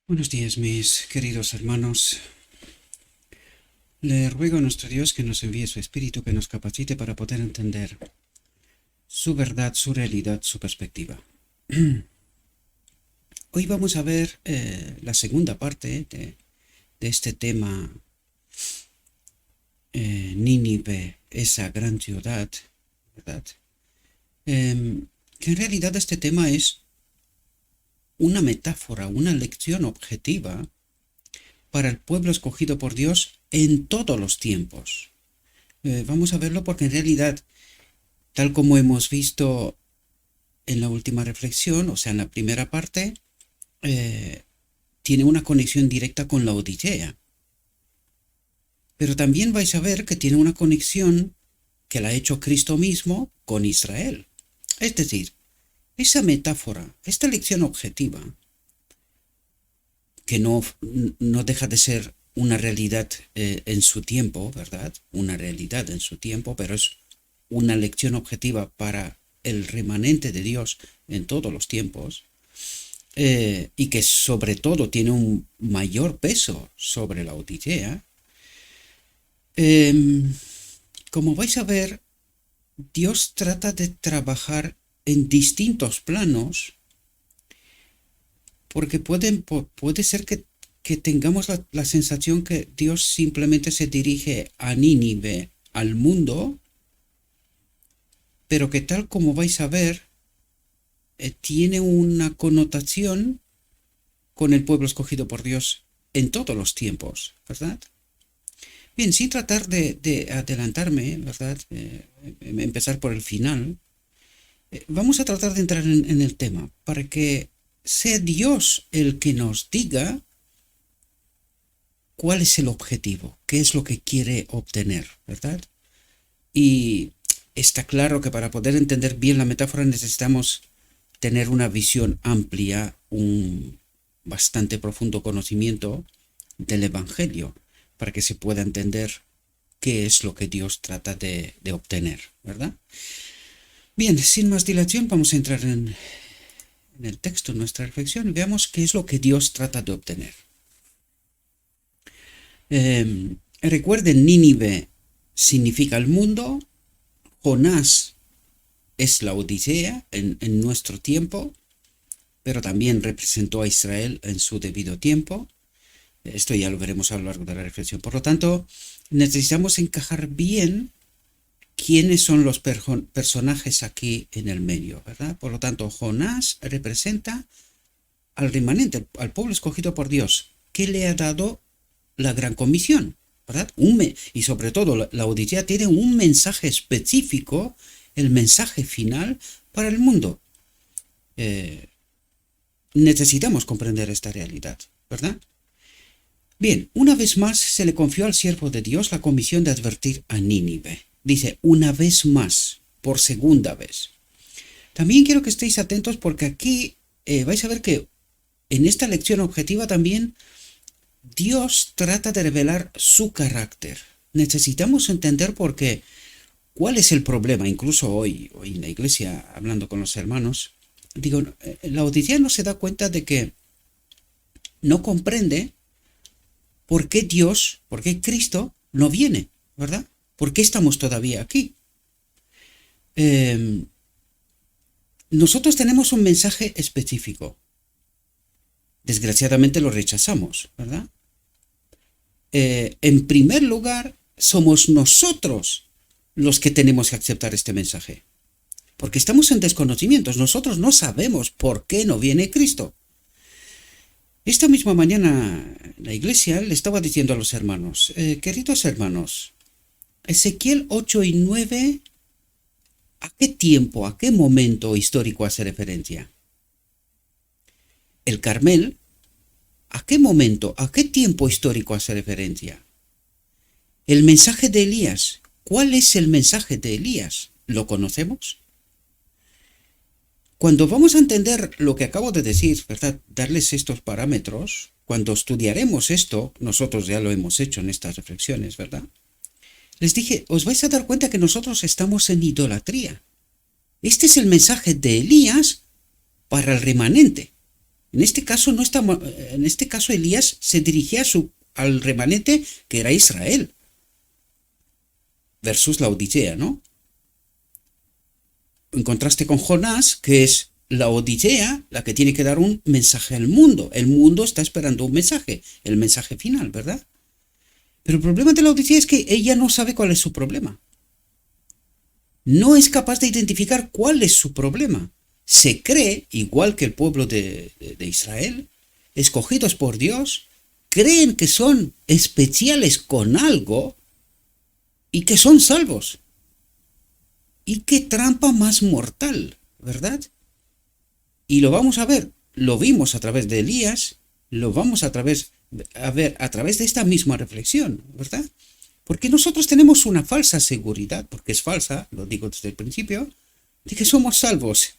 Buenos días, mis queridos hermanos. Le ruego a nuestro Dios que nos envíe su Espíritu, que nos capacite para poder entender su verdad, su realidad, su perspectiva. Hoy vamos a ver la segunda parte de este tema, Nínive, esa gran ciudad, ¿verdad? Que en realidad este tema es una metáfora, una lección objetiva para el pueblo escogido por Dios en todos los tiempos. Vamos a verlo porque en realidad, tal como hemos visto en la última reflexión, o sea, en la primera parte, tiene una conexión directa con la Odisea. Pero también vais a ver que tiene una conexión que la ha hecho Cristo mismo con Israel. Es decir, esa metáfora, esta lección objetiva, que no deja de ser una realidad en su tiempo, ¿verdad? Una realidad en su tiempo, pero es una lección objetiva para el remanente de Dios en todos los tiempos, y que sobre todo tiene un mayor peso sobre la Odisea. Como vais a ver, Dios trata de trabajar en distintos planos, porque puede ser que tengamos la sensación que Dios simplemente se dirige a Nínive, al mundo, pero que tal como vais a ver, tiene una connotación con el pueblo escogido por Dios en todos los tiempos, ¿verdad? Bien, sin tratar de adelantarme, ¿verdad? Empezar por el final, vamos a tratar de entrar en el tema para que sea Dios el que nos diga cuál es el objetivo, qué es lo que quiere obtener, ¿verdad? Y está claro que para poder entender bien la metáfora necesitamos tener una visión amplia, un bastante profundo conocimiento del Evangelio, para que se pueda entender qué es lo que Dios trata de obtener, ¿verdad? Bien, sin más dilación vamos a entrar en el texto, en nuestra reflexión, y veamos qué es lo que Dios trata de obtener. Recuerden, Nínive significa el mundo, Jonás es la Odisea en nuestro tiempo, pero también representó a Israel en su debido tiempo. Esto ya lo veremos a lo largo de la reflexión. Por lo tanto, necesitamos encajar bien quiénes son los personajes aquí en el medio, ¿verdad? Por lo tanto, Jonás representa al remanente, al pueblo escogido por Dios, que le ha dado la gran comisión, ¿verdad? Y sobre todo la Odisea tiene un mensaje específico, el mensaje final para el mundo. Necesitamos comprender esta realidad, ¿verdad? Bien, una vez más se le confió al siervo de Dios la comisión de advertir a Nínive. Dice, una vez más, por segunda vez. También quiero que estéis atentos porque aquí vais a ver que en esta lección objetiva también Dios trata de revelar su carácter. Necesitamos entender por qué. ¿Cuál es el problema? Incluso hoy en la iglesia, hablando con los hermanos, digo, la Odisea no se da cuenta de que no comprende por qué Dios, por qué Cristo no viene, ¿verdad? ¿Por qué estamos todavía aquí? Nosotros tenemos un mensaje específico. Desgraciadamente lo rechazamos, ¿verdad? En primer lugar, somos nosotros los que tenemos que aceptar este mensaje. Porque estamos en desconocimientos. Nosotros no sabemos por qué no viene Cristo. Esta misma mañana la iglesia le estaba diciendo a los hermanos, queridos hermanos, Ezequiel 8 y 9, ¿a qué tiempo, a qué momento histórico hace referencia? El Carmel, ¿a qué momento, a qué tiempo histórico hace referencia? El mensaje de Elías, ¿cuál es el mensaje de Elías? ¿Lo conocemos? Cuando vamos a entender lo que acabo de decir, ¿verdad? Darles estos parámetros, cuando estudiaremos esto, nosotros ya lo hemos hecho en estas reflexiones, ¿verdad? Les dije, os vais a dar cuenta que nosotros estamos en idolatría. Este es el mensaje de Elías para el remanente. En este caso no estamos, en este caso Elías se dirigía al remanente que era Israel, versus la Odisea, ¿no? En contraste con Jonás, que es la Odisea la que tiene que dar un mensaje al mundo. El mundo está esperando un mensaje, el mensaje final, ¿verdad? Pero el problema de la Odisea es que ella no sabe cuál es su problema. No es capaz de identificar cuál es su problema. Se cree, igual que el pueblo de Israel, escogidos por Dios, creen que son especiales con algo y que son salvos. Y qué trampa más mortal, ¿verdad? Y lo vamos a ver, lo vimos a través de Elías, lo vamos a ver a través de esta misma reflexión, ¿verdad? Porque nosotros tenemos una falsa seguridad, porque es falsa, lo digo desde el principio, de que somos salvos.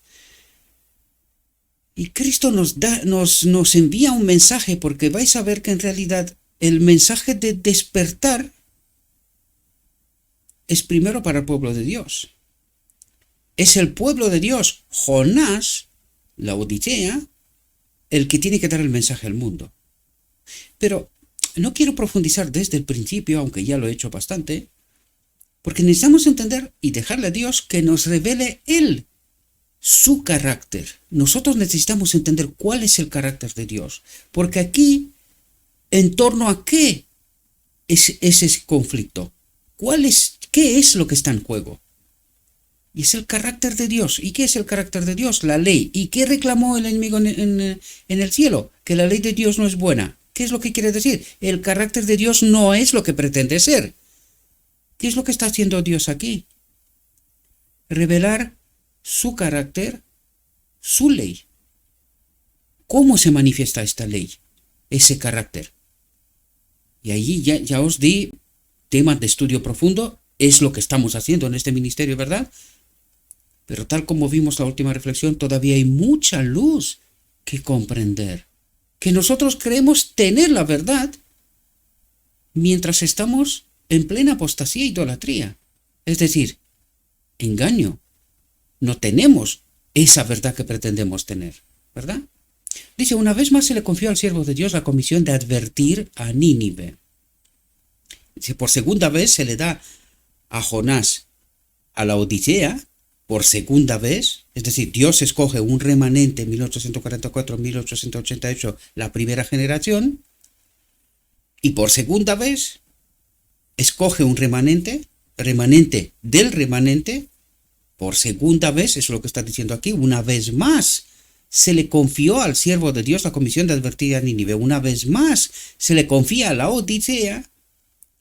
Y Cristo nos envía un mensaje, porque vais a ver que en realidad el mensaje de despertar es primero para el pueblo de Dios. Es el pueblo de Dios, Jonás, la Odisea, el que tiene que dar el mensaje al mundo. Pero no quiero profundizar desde el principio, aunque ya lo he hecho bastante, porque necesitamos entender y dejarle a Dios que nos revele Él su carácter. Nosotros necesitamos entender cuál es el carácter de Dios, porque aquí, en torno a qué es ese conflicto, qué es lo que está en juego. Y es el carácter de Dios. ¿Y qué es el carácter de Dios? La ley. ¿Y qué reclamó el enemigo en el cielo? Que la ley de Dios no es buena. ¿Qué es lo que quiere decir? El carácter de Dios no es lo que pretende ser. ¿Qué es lo que está haciendo Dios aquí? Revelar su carácter, su ley. ¿Cómo se manifiesta esta ley? Ese carácter. Y allí ya os di temas de estudio profundo. Es lo que estamos haciendo en este ministerio, ¿verdad? Pero tal como vimos la última reflexión, todavía hay mucha luz que comprender. Que nosotros creemos tener la verdad mientras estamos en plena apostasía e idolatría. Es decir, engaño. No tenemos esa verdad que pretendemos tener, ¿verdad? Dice, una vez más se le confió al siervo de Dios la comisión de advertir a Nínive. Dice, por segunda vez se le da a Jonás a la Odisea, por segunda vez, es decir, Dios escoge un remanente en 1844-1888, la primera generación, y por segunda vez escoge un remanente del remanente, por segunda vez, eso es lo que está diciendo aquí, una vez más se le confió al siervo de Dios la comisión de advertir a Nínive, una vez más se le confía a la Odisea,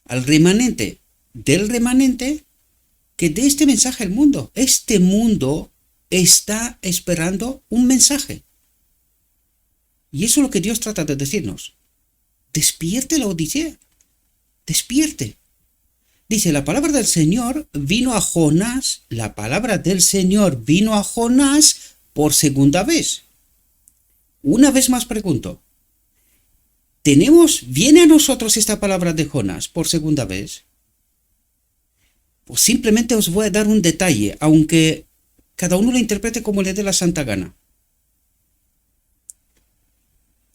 al remanente del remanente, que dé este mensaje al mundo. Este mundo está esperando un mensaje. Y eso es lo que Dios trata de decirnos. Despierte la Odisea. Despierte. Dice, la palabra del Señor vino a Jonás. La palabra del Señor vino a Jonás por segunda vez. Una vez más pregunto. ¿Viene a nosotros esta palabra de Jonás por segunda vez? Pues simplemente os voy a dar un detalle, aunque cada uno lo interprete como le dé la santa gana.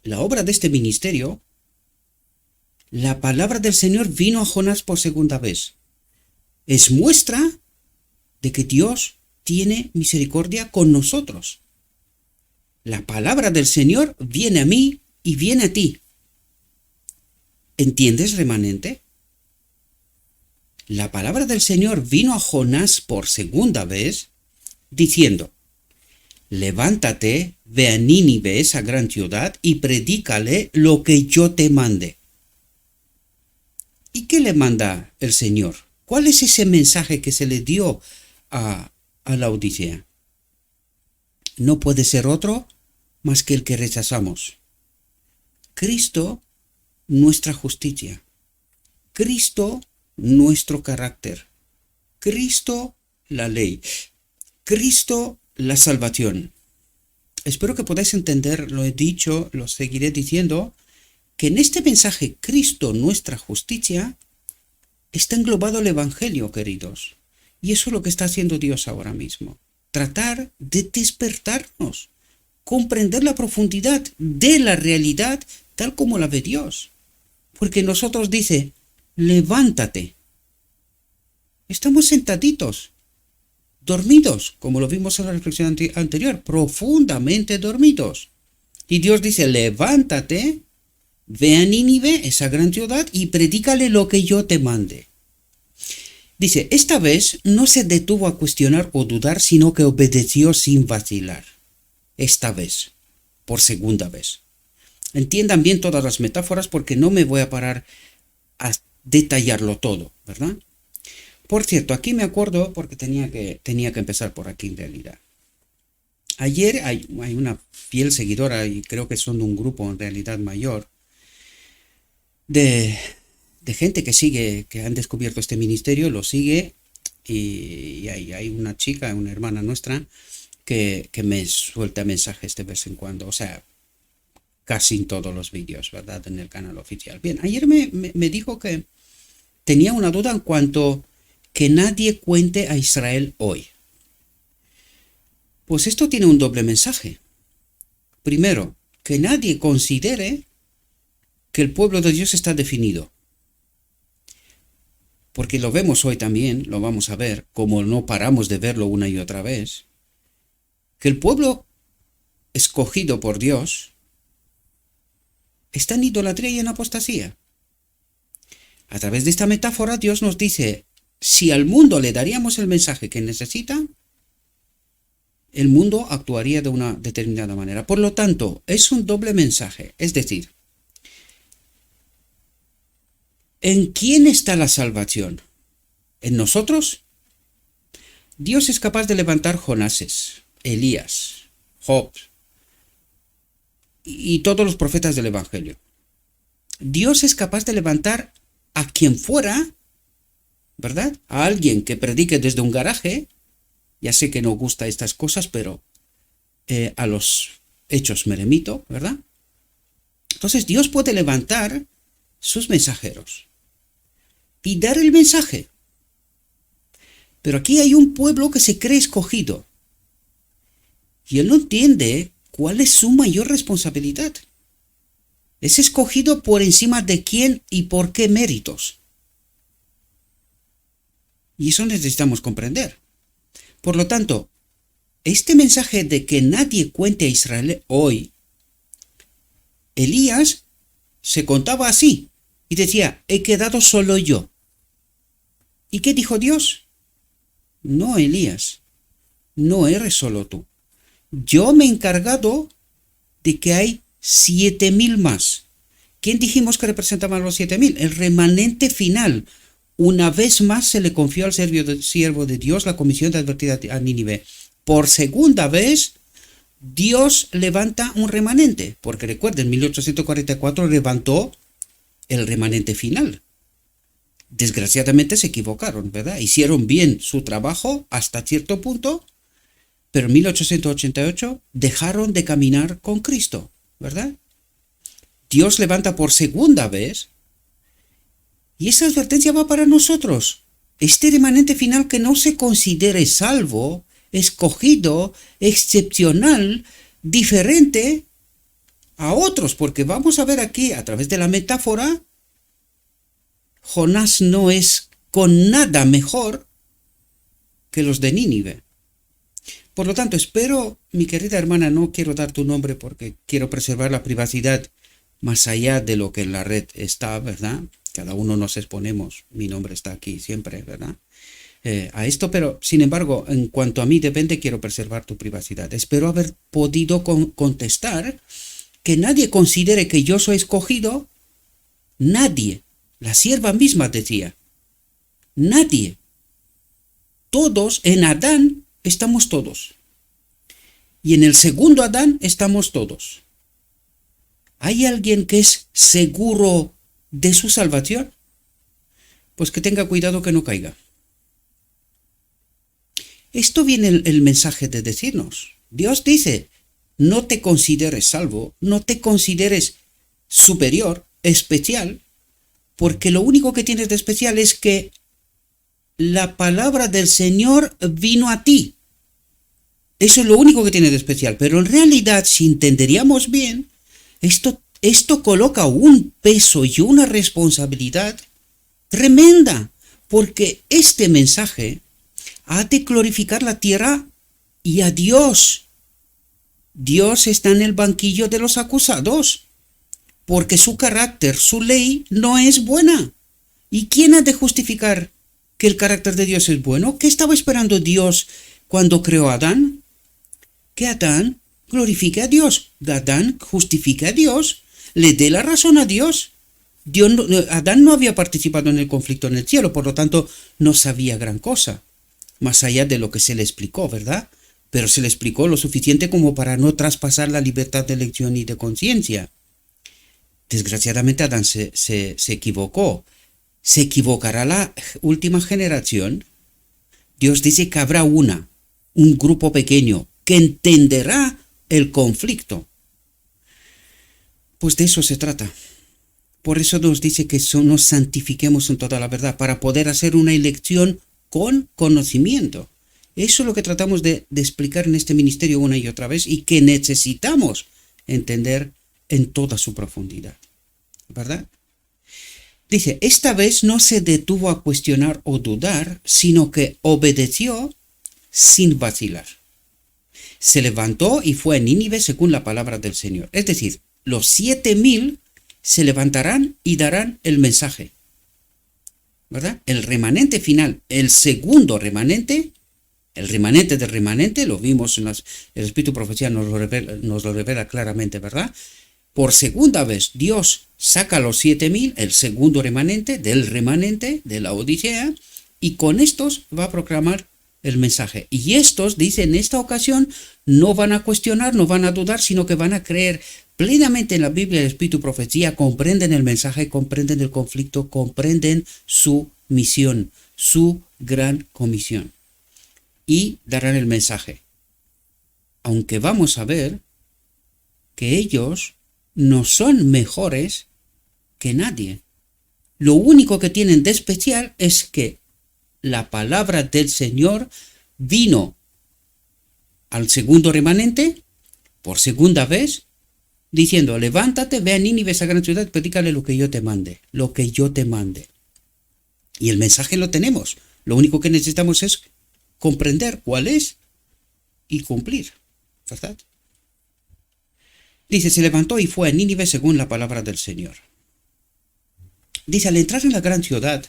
La obra de este ministerio, la palabra del Señor vino a Jonás por segunda vez. Es muestra de que Dios tiene misericordia con nosotros. La palabra del Señor viene a mí y viene a ti. ¿Entiendes, remanente? La palabra del Señor vino a Jonás por segunda vez, diciendo, levántate, ve a Nínive, esa gran ciudad, y predícale lo que yo te mande. ¿Y qué le manda el Señor? ¿Cuál es ese mensaje que se le dio a la Odisea? No puede ser otro más que el que rechazamos. Cristo, nuestra justicia. Cristo, nuestro carácter. Cristo, la ley. Cristo, la salvación. Espero que podáis entender, lo he dicho, lo seguiré diciendo, que en este mensaje Cristo, nuestra justicia, está englobado el Evangelio, queridos. Y eso es lo que está haciendo Dios ahora mismo. Tratar de despertarnos. comprender la profundidad de la realidad tal como la ve Dios. Porque nosotros dice, levántate. Estamos sentaditos, dormidos, como lo vimos en la reflexión anterior, profundamente dormidos. Y Dios dice, levántate, ve a Nínive, esa gran ciudad, y predícale lo que yo te mande. Dice, esta vez no se detuvo a cuestionar o dudar, sino que obedeció sin vacilar. Esta vez, por segunda vez. Entiendan bien todas las metáforas porque no me voy a parar a detallarlo todo, ¿verdad? Por cierto, aquí me acuerdo porque tenía que empezar por aquí en realidad. Ayer hay una fiel seguidora, y creo que son de un grupo en realidad mayor, de gente que sigue, que han descubierto este ministerio, lo sigue, y hay una chica, una hermana nuestra, que me suelta mensajes de vez en cuando, o sea, casi en todos los vídeos, ¿verdad? En el canal oficial. Bien, ayer me dijo que tenía una duda en cuanto que nadie cuente a Israel hoy. Pues esto tiene un doble mensaje. Primero, que nadie considere que el pueblo de Dios está definido. Porque lo vemos hoy también, lo vamos a ver, como no paramos de verlo una y otra vez, que el pueblo escogido por Dios está en idolatría y en apostasía. A través de esta metáfora Dios nos dice, si al mundo le daríamos el mensaje que necesita, el mundo actuaría de una determinada manera. Por lo tanto, es un doble mensaje. Es decir, ¿en quién está la salvación? ¿En nosotros? Dios es capaz de levantar Jonases, Elías, Job y todos los profetas del Evangelio. Dios es capaz de levantar a quien fuera, ¿verdad? A alguien que predique desde un garaje. Ya sé que no gusta estas cosas, pero a los hechos me remito, ¿verdad? Entonces Dios puede levantar sus mensajeros y dar el mensaje. Pero aquí hay un pueblo que se cree escogido y él no entiende cuál es su mayor responsabilidad. Es escogido por encima de quién y por qué méritos. Y eso necesitamos comprender. Por lo tanto, este mensaje de que nadie cuente a Israel hoy, Elías se contaba así y decía, he quedado solo yo. ¿Y qué dijo Dios? No, Elías, no eres solo tú. Yo me he encargado de que hay 7.000 más. ¿Quién dijimos que representaban los 7.000? El remanente final. Una vez más se le confió al siervo de Dios la comisión de advertir a Nínive. Por segunda vez, Dios levanta un remanente, porque recuerden, en 1844 levantó el remanente final. Desgraciadamente se equivocaron, ¿verdad? Hicieron bien su trabajo hasta cierto punto, pero en 1888 dejaron de caminar con Cristo, ¿verdad? Dios levanta por segunda vez. Y esa advertencia va para nosotros. Este remanente final que no se considere salvo, escogido, excepcional, diferente a otros, porque vamos a ver aquí a través de la metáfora, Jonás no es con nada mejor que los de Nínive. Por lo tanto, espero, mi querida hermana, no quiero dar tu nombre porque quiero preservar la privacidad más allá de lo que en la red está, ¿verdad? Cada uno nos exponemos, mi nombre está aquí siempre, ¿verdad? A esto, pero sin embargo, en cuanto a mí depende, quiero preservar tu privacidad. Espero haber podido contestar que nadie considere que yo soy escogido, nadie. La sierva misma decía, nadie. Todos, en Adán estamos todos. Y en el segundo Adán estamos todos. ¿Hay alguien que es seguro de su salvación? Pues que tenga cuidado que no caiga. Esto viene el mensaje de decirnos. Dios dice, no te consideres salvo, no te consideres superior, especial, porque lo único que tienes de especial es que la palabra del Señor vino a ti. Eso es lo único que tiene de especial. Pero en realidad, si entenderíamos bien, esto coloca un peso y una responsabilidad tremenda, porque este mensaje ha de glorificar la tierra y a Dios. Dios está en el banquillo de los acusados, porque su carácter, su ley, no es buena. ¿Y quién ha de justificar que el carácter de Dios es bueno? ¿Qué estaba esperando Dios cuando creó a Adán? Que Adán glorifique a Dios, que Adán justifique a Dios, le dé la razón a Dios. Adán no había participado en el conflicto en el cielo, por lo tanto no sabía gran cosa, más allá de lo que se le explicó, ¿verdad? Pero se le explicó lo suficiente como para no traspasar la libertad de elección y de conciencia. Desgraciadamente Adán se equivocó. ¿Se equivocará la última generación? Dios dice que habrá un grupo pequeño, que entenderá el conflicto. Pues de eso se trata. Por eso nos dice que nos santifiquemos en toda la verdad, para poder hacer una elección con conocimiento. Eso es lo que tratamos de explicar en este ministerio una y otra vez, y que necesitamos entender en toda su profundidad. ¿Verdad? Dice, esta vez no se detuvo a cuestionar o dudar, sino que obedeció sin vacilar. Se levantó y fue a Nínive según la palabra del Señor. Es decir, los 7000 se levantarán y darán el mensaje. ¿Verdad? El remanente final, el segundo remanente, el remanente del remanente, lo vimos en el Espíritu Profecía, nos lo revela claramente, ¿verdad? Por segunda vez, Dios saca a los 7000, el segundo remanente de la Odisea, y con estos va a proclamar el mensaje. Y estos, dice, en esta ocasión no van a cuestionar, no van a dudar, sino que van a creer plenamente en la Biblia, el Espíritu Profecía, comprenden el mensaje, comprenden el conflicto, comprenden su misión, su gran comisión, y darán el mensaje. Aunque vamos a ver que ellos no son mejores que nadie. Lo único que tienen de especial es que la palabra del Señor vino al segundo remanente por segunda vez, diciendo, levántate, ve a Nínive, esa gran ciudad, predícale lo que yo te mande, Y el mensaje lo tenemos. Lo único que necesitamos es comprender cuál es y cumplir, ¿verdad? Dice, se levantó y fue a Nínive según la palabra del Señor. Dice, al entrar en la gran ciudad,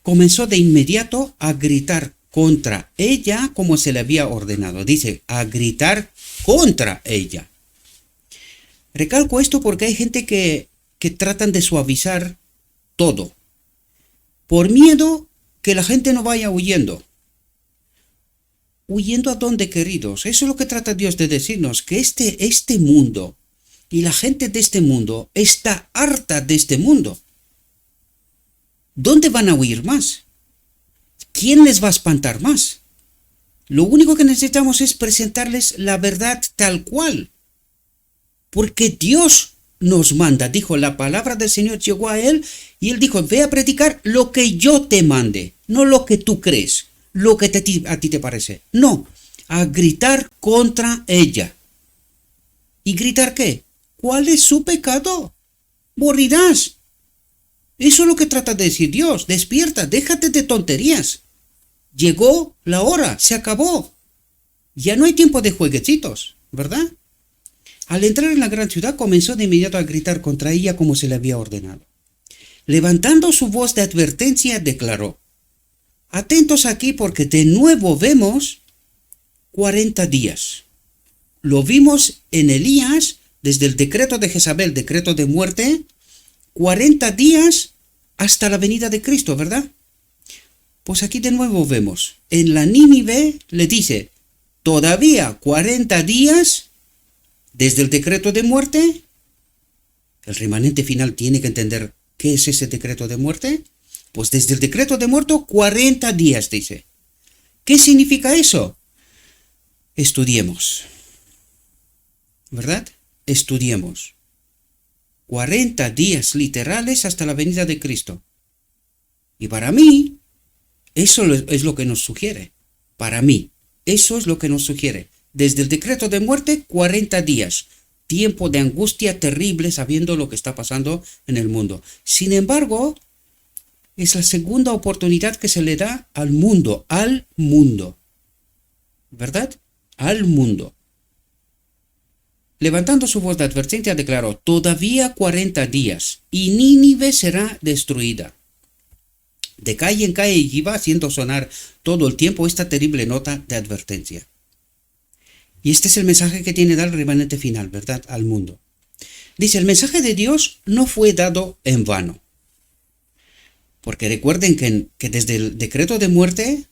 comenzó de inmediato a gritar contra ella como se le había ordenado. Dice, a gritar contra ella. Recalco esto porque hay gente que tratan de suavizar todo, por miedo que la gente no vaya huyendo. ¿Huyendo a dónde, queridos? Eso es lo que trata Dios de decirnos, que este mundo y la gente de este mundo está harta de este mundo. ¿Dónde van a huir más? ¿Quién les va a espantar más? Lo único que necesitamos es presentarles la verdad tal cual. Porque Dios nos manda, dijo, la palabra del Señor llegó a él y él dijo, ve a predicar lo que yo te mande, no lo que tú crees, lo que a ti te parece. No, a gritar contra ella. ¿Y gritar qué? ¿Cuál es su pecado? Morirás. Eso es lo que trata de decir Dios. Despierta, déjate de tonterías. Llegó la hora, se acabó. Ya no hay tiempo de jueguecitos, ¿verdad? Al entrar en la gran ciudad comenzó de inmediato a gritar contra ella como se le había ordenado. Levantando su voz de advertencia, declaró, atentos aquí porque de nuevo vemos 40 días. Lo vimos en Elías, desde el decreto de Jezabel, decreto de muerte, 40 días hasta la venida de Cristo, ¿verdad? Pues aquí de nuevo vemos, en la Nínive le dice, todavía 40 días desde el decreto de muerte. El remanente final tiene que entender qué es ese decreto de muerte. Pues desde el decreto de muerte 40 días, dice. ¿Qué significa eso? Estudiemos. ¿Verdad? Estudiemos. 40 días literales hasta la venida de Cristo. Y para mí, eso es lo que nos sugiere. Para mí, Eso es lo que nos sugiere. Desde el decreto de muerte, 40 días. Tiempo de angustia terrible sabiendo lo que está pasando en el mundo. Sin embargo, es la segunda oportunidad que se le da al mundo, ¿verdad? Al mundo. Levantando su voz de advertencia, declaró: todavía 40 días y Nínive será destruida. De calle en calle iba haciendo sonar todo el tiempo esta terrible nota de advertencia. Y este es el mensaje que tiene que dar el remanente final, ¿verdad? Al mundo. Dice, el mensaje de Dios no fue dado en vano. Porque recuerden que desde el decreto de muerte,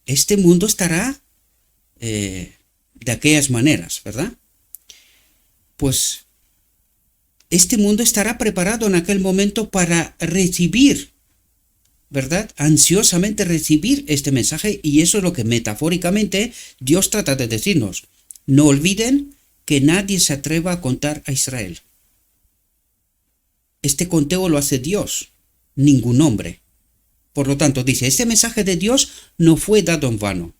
este mundo estará de aquellas maneras, ¿verdad? Pues este mundo estará preparado en aquel momento para recibir, ¿verdad? Ansiosamente recibir este mensaje, y eso es lo que metafóricamente Dios trata de decirnos. No olviden que nadie se atreva a contar a Israel. Este conteo lo hace Dios, ningún hombre. Por lo tanto, dice, este mensaje de Dios no fue dado en vano.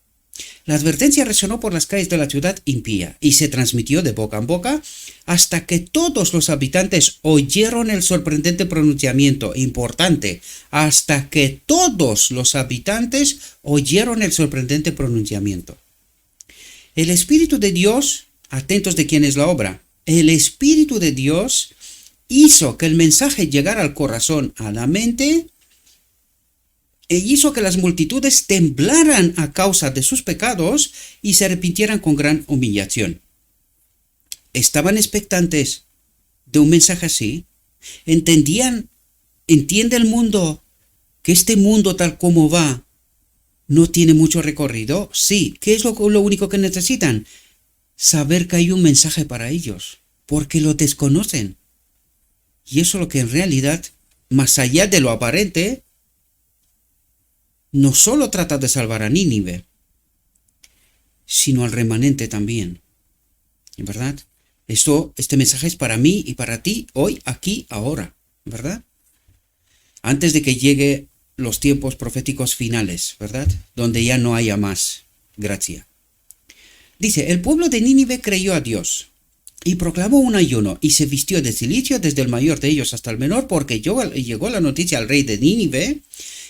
La advertencia resonó por las calles de la ciudad impía y se transmitió de boca en boca hasta que todos los habitantes oyeron el sorprendente pronunciamiento. Importante, hasta que todos los habitantes oyeron el sorprendente pronunciamiento. El Espíritu de Dios, atentos de quién es la obra, el Espíritu de Dios hizo que el mensaje llegara al corazón, a la mente, e hizo que las multitudes temblaran a causa de sus pecados y se arrepintieran con gran humillación. Estaban expectantes de un mensaje así. ¿Entiende el mundo que este mundo tal como va no tiene mucho recorrido? Sí. ¿Qué es lo único que necesitan? Saber que hay un mensaje para ellos, porque lo desconocen. Y eso es lo que en realidad, más allá de lo aparente, no solo trata de salvar a Nínive, sino al remanente también. ¿Verdad? Este mensaje es para mí y para ti, hoy, aquí, ahora. ¿Verdad? Antes de que llegue los tiempos proféticos finales, ¿verdad? Donde ya no haya más gracia. Dice, el pueblo de Nínive creyó a Dios y proclamó un ayuno y se vistió de cilicio desde el mayor de ellos hasta el menor, porque llegó la noticia al rey de Nínive.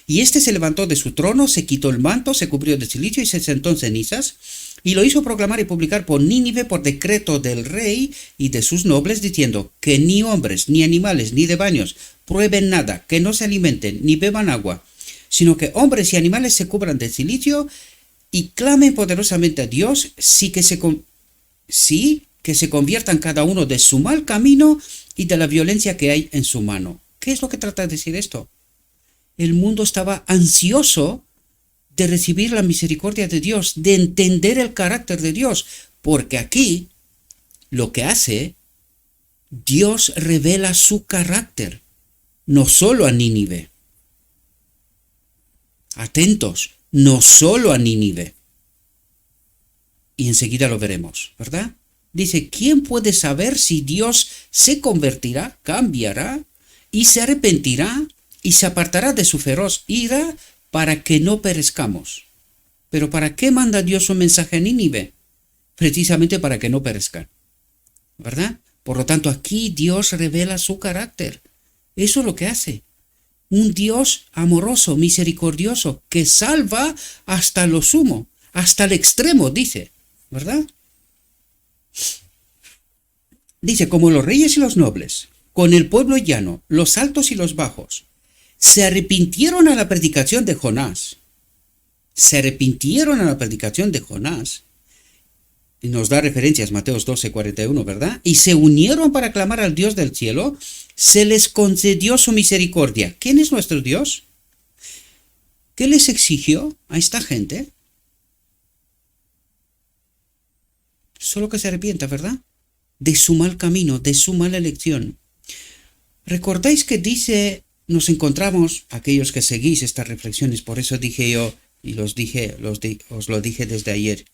Y éste se levantó de su trono, se quitó el manto, se cubrió de cilicio y se sentó en cenizas, y lo hizo proclamar y publicar por Nínive por decreto del rey y de sus nobles, diciendo que ni hombres, ni animales, ni debaños prueben nada, que no se alimenten, ni beban agua, sino que hombres y animales se cubran de cilicio y clamen poderosamente a Dios, que se conviertan cada uno de su mal camino y de la violencia que hay en su mano. ¿Qué es lo que trata de decir esto? El mundo estaba ansioso de recibir la misericordia de Dios, de entender el carácter de Dios, porque aquí lo que hace, Dios revela su carácter, no solo a Nínive. Atentos, no solo a Nínive. Y enseguida lo veremos, ¿verdad? Dice, ¿quién puede saber si Dios se convertirá, cambiará y se arrepentirá y se apartará de su feroz ira para que no perezcamos? ¿Pero para qué manda Dios un mensaje a Nínive? Precisamente para que no perezcan, ¿verdad? Por lo tanto, aquí Dios revela su carácter. Eso es lo que hace. Un Dios amoroso, misericordioso, que salva hasta lo sumo, hasta el extremo, dice, ¿verdad? Dice, como los reyes y los nobles, con el pueblo llano, los altos y los bajos, se arrepintieron a la predicación de Jonás. Se arrepintieron a la predicación de Jonás. Y nos da referencias Mateos 12:41, ¿verdad? Y se unieron para clamar al Dios del cielo. Se les concedió su misericordia. ¿Quién es nuestro Dios? ¿Qué les exigió a esta gente? Solo que se arrepienta, ¿verdad? De su mal camino, de su mala elección. ¿Recordáis que nos encontramos, aquellos que seguís estas reflexiones, por eso dije yo, y os lo dije desde ayer,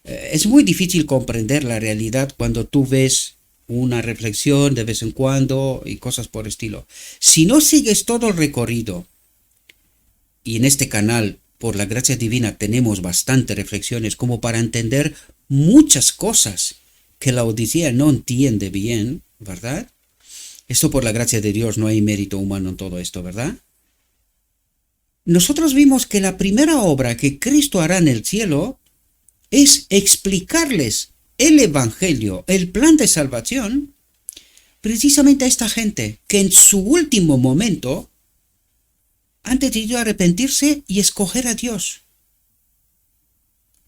es muy difícil comprender la realidad cuando tú ves una reflexión de vez en cuando y cosas por estilo. Si no sigues todo el recorrido, y en este canal por la gracia divina tenemos bastantes reflexiones como para entender muchas cosas que la Odisea no entiende bien, ¿verdad? Esto por la gracia de Dios, no hay mérito humano en todo esto, ¿verdad? Nosotros vimos que la primera obra que Cristo hará en el cielo es explicarles el Evangelio, el plan de salvación, precisamente a esta gente que en su último momento han decidido arrepentirse y escoger a Dios.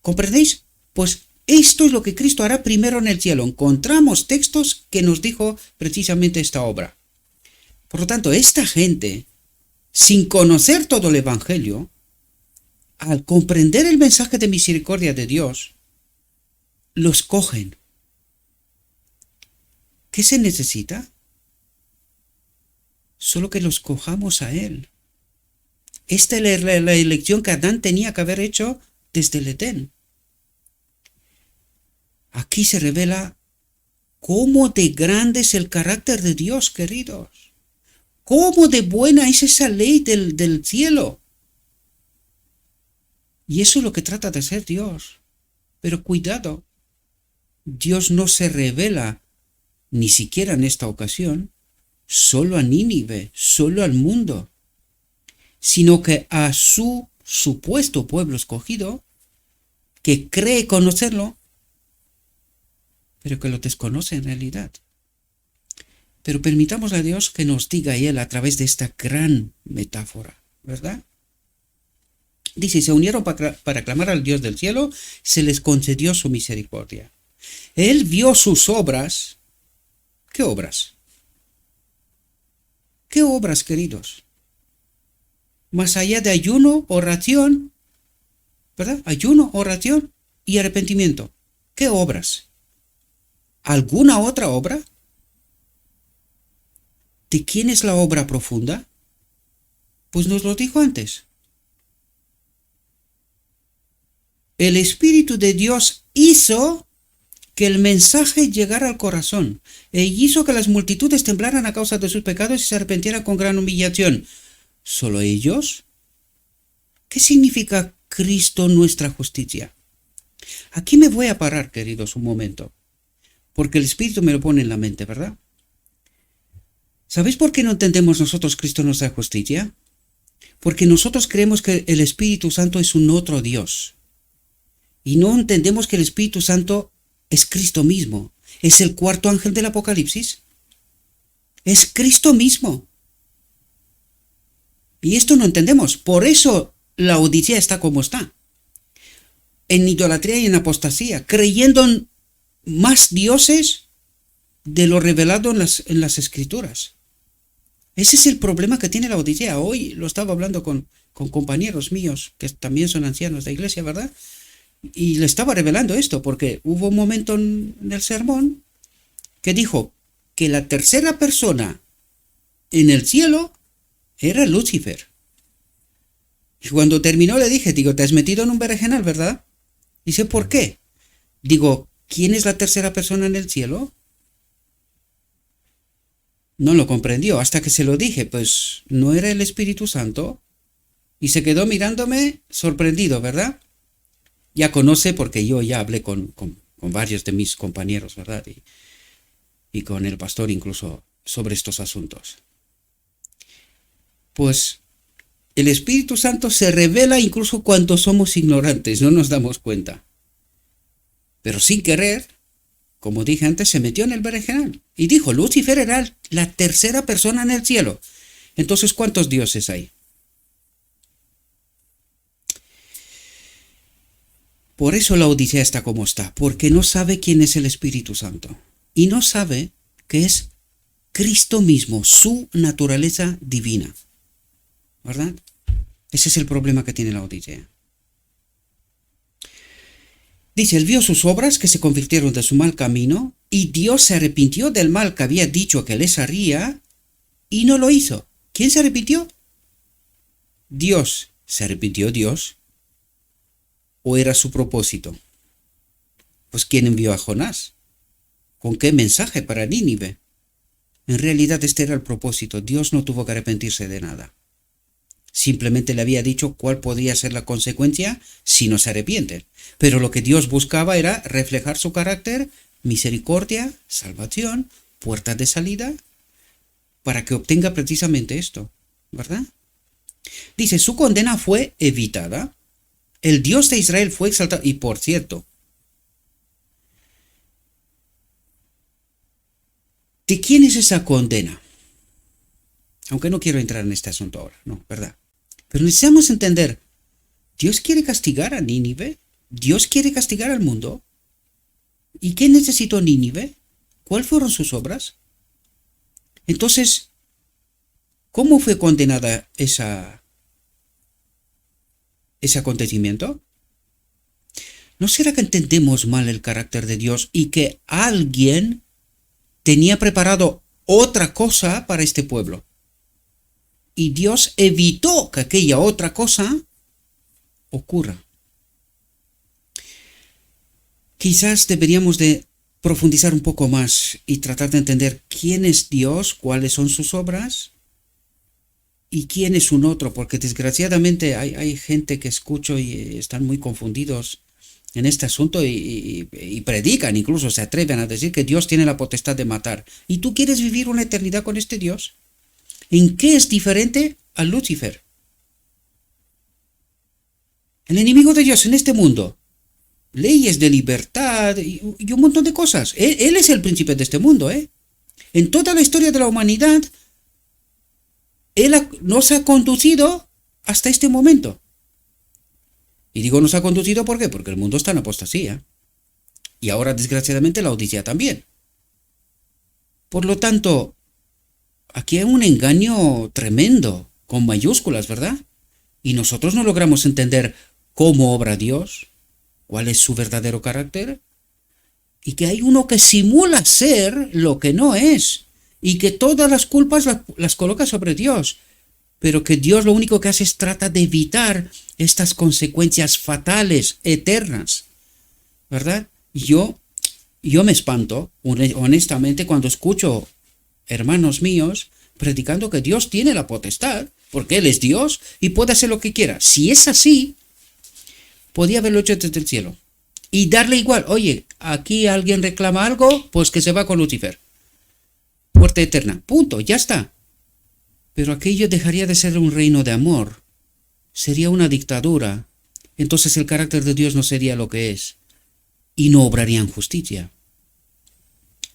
¿Comprendéis? Pues esto es lo que Cristo hará primero en el cielo. Encontramos textos que nos dijo precisamente esta obra. Por lo tanto, esta gente, sin conocer todo el Evangelio, al comprender el mensaje de misericordia de Dios, lo escogen. ¿Qué se necesita? Solo que lo escojamos a Él. Esta es la elección que Adán tenía que haber hecho desde el Edén. Aquí se revela cómo de grande es el carácter de Dios, queridos. Cómo de buena es esa ley del cielo. Y eso es lo que trata de hacer Dios. Pero cuidado, Dios no se revela, ni siquiera en esta ocasión, solo a Nínive, solo al mundo, sino que a su supuesto pueblo escogido, que cree conocerlo, pero que lo desconoce en realidad. Pero permitamos a Dios que nos diga Él a través de esta gran metáfora, ¿verdad? Dice, se unieron para clamar al Dios del cielo, se les concedió su misericordia. Él vio sus obras. ¿Qué obras? ¿Qué obras, queridos? Más allá de ayuno, oración, ¿verdad? Ayuno, oración y arrepentimiento. ¿Qué obras? ¿Alguna otra obra? ¿De quién es la obra profunda? Pues nos lo dijo antes. El Espíritu de Dios hizo que el mensaje llegara al corazón e hizo que las multitudes temblaran a causa de sus pecados y se arrepintieran con gran humillación. ¿Solo ellos? ¿Qué significa Cristo nuestra justicia? Aquí me voy a parar, queridos, un momento, porque el Espíritu me lo pone en la mente, ¿verdad? ¿Sabéis por qué no entendemos nosotros Cristo nuestra justicia? Porque nosotros creemos que el Espíritu Santo es un otro Dios. Y no entendemos que el Espíritu Santo es Cristo mismo. Es el cuarto ángel del Apocalipsis. Es Cristo mismo. Y esto no entendemos. Por eso la Odisea está como está. En idolatría y en apostasía. Creyendo en más dioses de lo revelado en las Escrituras. Ese es el problema que tiene la Odisea. Hoy lo estaba hablando con compañeros míos que también son ancianos de iglesia, ¿verdad? Y le estaba revelando esto, porque hubo un momento en el sermón que dijo que la tercera persona en el cielo era Lucifer. Y cuando terminó le dije, te has metido en un berenjenal, ¿verdad? Dice, ¿por qué? Digo, ¿quién es la tercera persona en el cielo? No lo comprendió hasta que se lo dije, pues no era el Espíritu Santo. Y se quedó mirándome sorprendido, ¿verdad? Ya conoce porque yo ya hablé con varios de mis compañeros, ¿verdad? Y con el pastor incluso sobre estos asuntos. Pues el Espíritu Santo se revela incluso cuando somos ignorantes, no nos damos cuenta. Pero sin querer, como dije antes, se metió en el berenjenal y dijo, Lucifer era la tercera persona en el cielo. Entonces, ¿cuántos dioses hay? Por eso la Odisea está como está, porque no sabe quién es el Espíritu Santo. Y no sabe que es Cristo mismo, su naturaleza divina. ¿Verdad? Ese es el problema que tiene la Odisea. Dice, él vio sus obras que se convirtieron de su mal camino, y Dios se arrepintió del mal que había dicho que les haría, y no lo hizo. ¿Quién se arrepintió? Dios. ¿Se arrepintió Dios? ¿O era su propósito? Pues ¿quién envió a Jonás? ¿Con qué mensaje para Nínive? En realidad este era el propósito. Dios no tuvo que arrepentirse de nada. Simplemente le había dicho cuál podría ser la consecuencia si no se arrepiente. Pero lo que Dios buscaba era reflejar su carácter, misericordia, salvación, puertas de salida, para que obtenga precisamente esto, ¿verdad? Dice, su condena fue evitada, el Dios de Israel fue exaltado. Y por cierto, ¿de quién es esa condena? Aunque no quiero entrar en este asunto ahora, no, ¿verdad? Pero necesitamos entender, ¿Dios quiere castigar a Nínive? ¿Dios quiere castigar al mundo? ¿Y qué necesitó Nínive? ¿Cuáles fueron sus obras? Entonces, ¿cómo fue condenada ese acontecimiento? ¿No será que entendemos mal el carácter de Dios y que alguien tenía preparado otra cosa para este pueblo? Y Dios evitó que aquella otra cosa ocurra. Quizás deberíamos de profundizar un poco más y tratar de entender quién es Dios, cuáles son sus obras y quién es un otro, porque desgraciadamente hay gente que escucho y están muy confundidos en este asunto y predican, incluso se atreven a decir que Dios tiene la potestad de matar. ¿Y tú quieres vivir una eternidad con este Dios? ¿En qué es diferente a Lucifer? El enemigo de Dios en este mundo. Leyes de libertad y un montón de cosas. Él es el príncipe de este mundo, ¿eh? En toda la historia de la humanidad, Él nos ha conducido hasta este momento. Y digo nos ha conducido ¿por qué? Porque el mundo está en apostasía. Y ahora, desgraciadamente, la Odisea también. Por lo tanto, aquí hay un engaño tremendo, con mayúsculas, ¿verdad? Y nosotros no logramos entender cómo obra Dios, cuál es su verdadero carácter, y que hay uno que simula ser lo que no es, y que todas las culpas las coloca sobre Dios, pero que Dios lo único que hace es trata de evitar estas consecuencias fatales, eternas, ¿verdad? Yo me espanto, honestamente, cuando escucho hermanos míos predicando que Dios tiene la potestad, porque Él es Dios y puede hacer lo que quiera. Si es así, podía haberlo hecho desde el cielo. Y darle igual, oye, aquí alguien reclama algo, pues que se va con Lucifer. Muerte eterna, punto, ya está. Pero aquello dejaría de ser un reino de amor. Sería una dictadura. Entonces el carácter de Dios no sería lo que es. Y no obraría en justicia.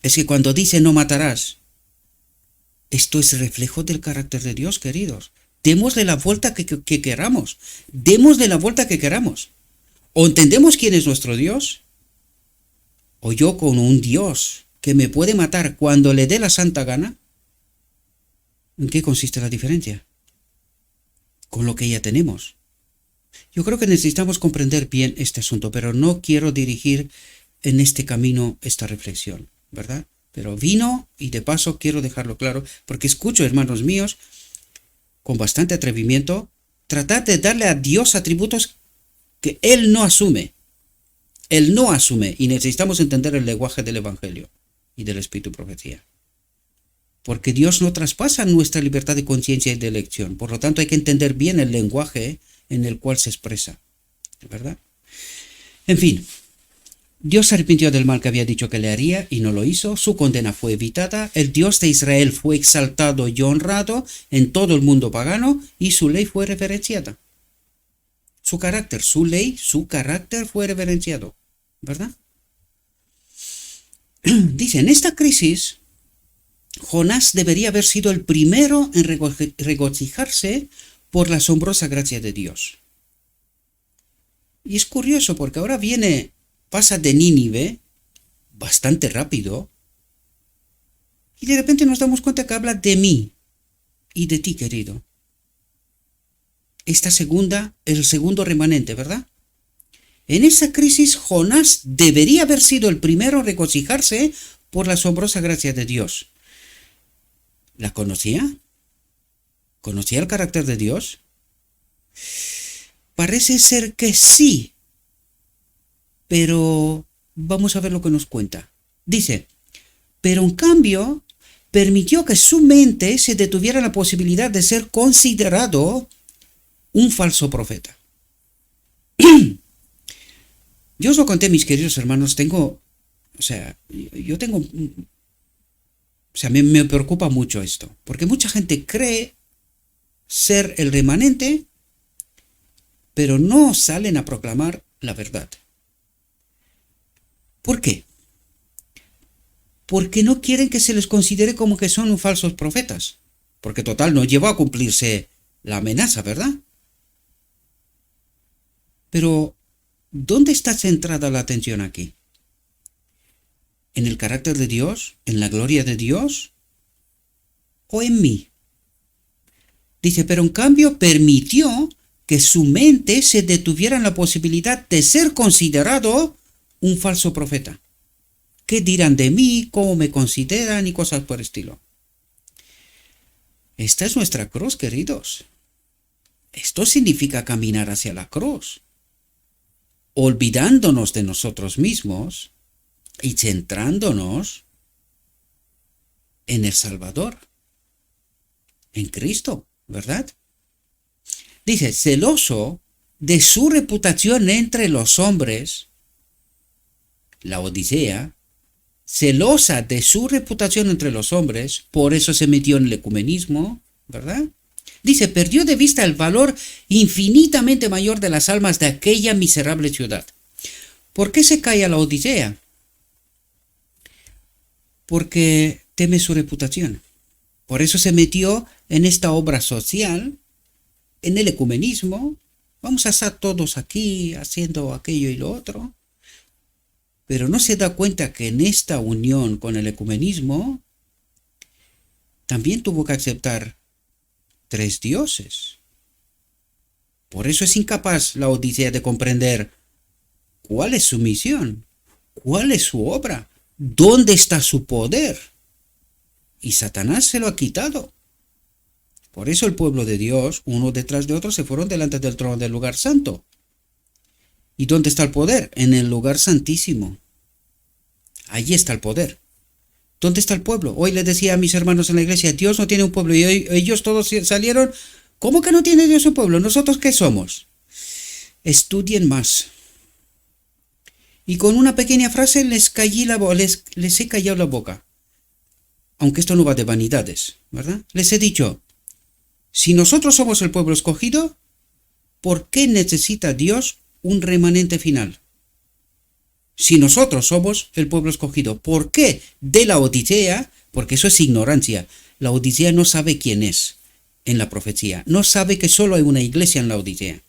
Es que cuando dice no matarás, esto es reflejo del carácter de Dios, queridos. Démosle la vuelta que queramos. Démosle la vuelta que queramos. O entendemos quién es nuestro Dios, o yo con un Dios que me puede matar cuando le dé la santa gana. ¿En qué consiste la diferencia? Con lo que ya tenemos. Yo creo que necesitamos comprender bien este asunto, pero no quiero dirigir en este camino esta reflexión, ¿verdad? Pero vino y de paso quiero dejarlo claro, porque escucho, hermanos míos, con bastante atrevimiento, tratar de darle a Dios atributos que Él no asume. Él no asume, y necesitamos entender el lenguaje del Evangelio y del Espíritu de Profecía. Porque Dios no traspasa nuestra libertad de conciencia y de elección. Por lo tanto, hay que entender bien el lenguaje en el cual se expresa, ¿verdad? En fin, Dios se arrepintió del mal que había dicho que le haría y no lo hizo. Su condena fue evitada. El Dios de Israel fue exaltado y honrado en todo el mundo pagano y su ley fue reverenciada. Su carácter, su ley, su carácter fue reverenciado, ¿verdad? Dice, en esta crisis, Jonás debería haber sido el primero en regocijarse por la asombrosa gracia de Dios. Y es curioso porque ahora pasa de Nínive bastante rápido y de repente nos damos cuenta que habla de mí y de ti, querido. El segundo remanente, ¿verdad? En esa crisis, Jonás debería haber sido el primero en regocijarse por la asombrosa gracia de Dios. ¿La conocía? ¿Conocía el carácter de Dios? Parece ser que sí, pero vamos a ver lo que nos cuenta. Dice, pero en cambio, permitió que su mente se detuviera en la posibilidad de ser considerado un falso profeta. Yo os lo conté, mis queridos hermanos, me preocupa mucho esto, porque mucha gente cree ser el remanente, pero no salen a proclamar la verdad. ¿Por qué? Porque no quieren que se les considere como que son falsos profetas, porque total no lleva a cumplirse la amenaza, ¿verdad? Pero, ¿dónde está centrada la atención aquí? ¿En el carácter de Dios? ¿En la gloria de Dios? ¿O en mí? Dice, pero en cambio permitió que su mente se detuviera en la posibilidad de ser considerado un falso profeta. ¿Qué dirán de mí? ¿Cómo me consideran? Y cosas por el estilo. Esta es nuestra cruz, queridos. Esto significa caminar hacia la cruz, olvidándonos de nosotros mismos y centrándonos en el Salvador, en Cristo, ¿verdad? Dice, celoso de su reputación entre los hombres, la Odisea, celosa de su reputación entre los hombres, por eso se metió en el ecumenismo, ¿verdad? Dice, perdió de vista el valor infinitamente mayor de las almas de aquella miserable ciudad. ¿Por qué se calla la Odisea? Porque teme su reputación. Por eso se metió en esta obra social, en el ecumenismo. Vamos a estar todos aquí haciendo aquello y lo otro. Pero no se da cuenta que en esta unión con el ecumenismo también tuvo que aceptar 3 dioses. Por eso es incapaz la Odisea de comprender cuál es su misión, cuál es su obra, dónde está su poder. Y Satanás se lo ha quitado. Por eso el pueblo de Dios, uno detrás de otro, se fueron delante del trono del lugar santo. ¿Y dónde está el poder? En el lugar santísimo. Allí está el poder. ¿Dónde está el pueblo? Hoy les decía a mis hermanos en la iglesia, Dios no tiene un pueblo. Y hoy ellos todos salieron, ¿cómo que no tiene Dios un pueblo? ¿Nosotros qué somos? Estudien más. Y con una pequeña frase les he callado la boca. Aunque esto no va de vanidades, ¿verdad? Les he dicho, si nosotros somos el pueblo escogido, ¿por qué necesita Dios un remanente final? Si nosotros somos el pueblo escogido, ¿por qué de la Odisea? Porque eso es ignorancia. La Odisea no sabe quién es en la profecía. No sabe que solo hay una iglesia en la Odisea.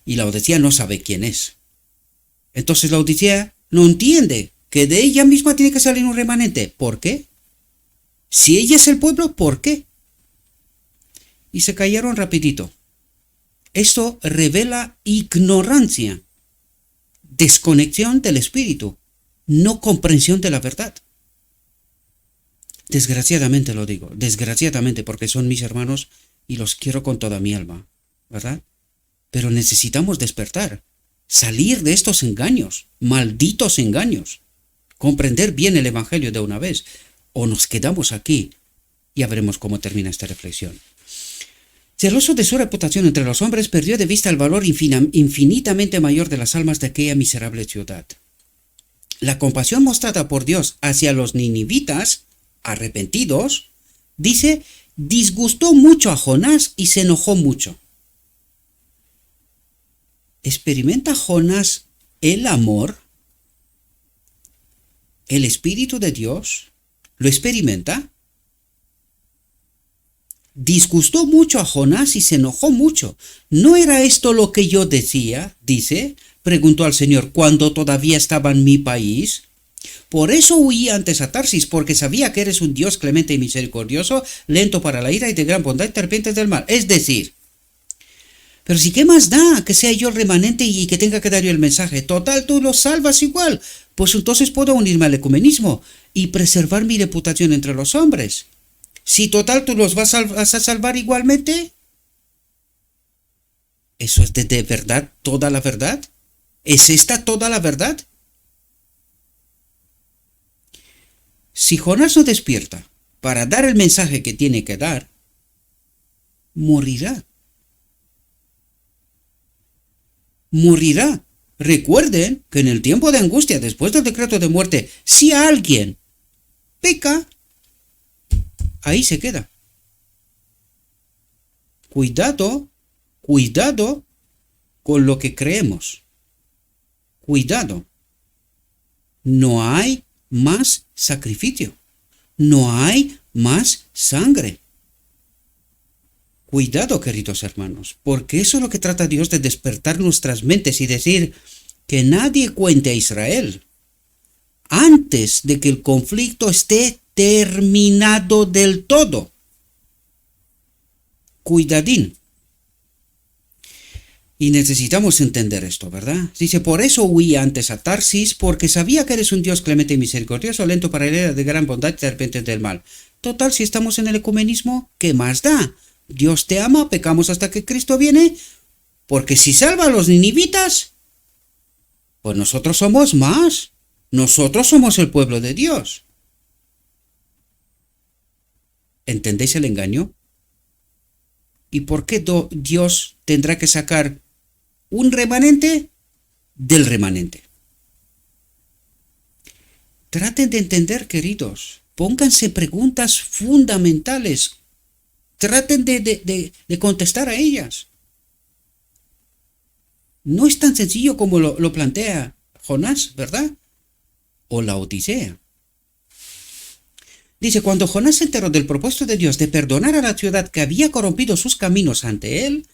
Y la Odisea no sabe quién es. Entonces la Odisea no entiende que de ella misma tiene que salir un remanente. ¿Por qué? Si ella es el pueblo, ¿por qué? Y se callaron rapidito. Esto revela ignorancia, desconexión del espíritu, no comprensión de la verdad. Desgraciadamente lo digo, desgraciadamente, porque son mis hermanos y los quiero con toda mi alma, ¿verdad? Pero necesitamos despertar, salir de estos engaños, malditos engaños, comprender bien el evangelio de una vez, o nos quedamos aquí. Ya veremos cómo termina esta reflexión. Celoso de su reputación entre los hombres, perdió de vista el valor infinitamente mayor de las almas de aquella miserable ciudad. La compasión mostrada por Dios hacia los ninivitas, arrepentidos, dice, disgustó mucho a Jonás y se enojó mucho. ¿Experimenta Jonás el amor? ¿El Espíritu de Dios? ¿Lo experimenta? Disgustó mucho a Jonás y se enojó mucho. ¿No era esto lo que yo decía? Dice, preguntó al Señor, cuando todavía estaba en mi país. Por eso huí antes a Tarsis, porque sabía que eres un Dios clemente y misericordioso, lento para la ira y de gran bondad y arrepientes del mal. Es decir, pero si qué más da que sea yo el remanente y que tenga que dar yo el mensaje. Total, tú lo salvas igual. Pues entonces puedo unirme al ecumenismo y preservar mi reputación entre los hombres. Si total tú los vas a salvar igualmente. ¿Eso es de verdad toda la verdad? ¿Es esta toda la verdad? Si Jonás no despierta para dar el mensaje que tiene que dar, morirá. morirá. Recuerden que en el tiempo de angustia, después del decreto de muerte, si alguien peca, ahí se queda. Cuidado, cuidado con lo que creemos. Cuidado. No hay más sacrificio. No hay más sangre. Cuidado, queridos hermanos, porque eso es lo que trata Dios, de despertar nuestras mentes y decir que nadie cuente a Israel antes de que el conflicto esté terminado del todo. Cuidadín. Y necesitamos entender esto, ¿verdad? Dice, por eso huí antes a Tarsis, porque sabía que eres un Dios clemente y misericordioso, lento para la ira, de gran bondad y de repente del mal. Total, si estamos en el ecumenismo, ¿qué más da? Dios te ama, pecamos hasta que Cristo viene, porque si salva a los ninivitas, pues nosotros somos más. Nosotros somos el pueblo de Dios. ¿Entendéis el engaño? ¿Y por qué Dios tendrá que sacar un remanente del remanente? Traten de entender, queridos. Pónganse preguntas fundamentales. Traten de contestar a ellas. No es tan sencillo como lo plantea Jonás, ¿verdad? O la Odisea. Dice, cuando Jonás se enteró del propósito de Dios de perdonar a la ciudad que había corrompido sus caminos ante él,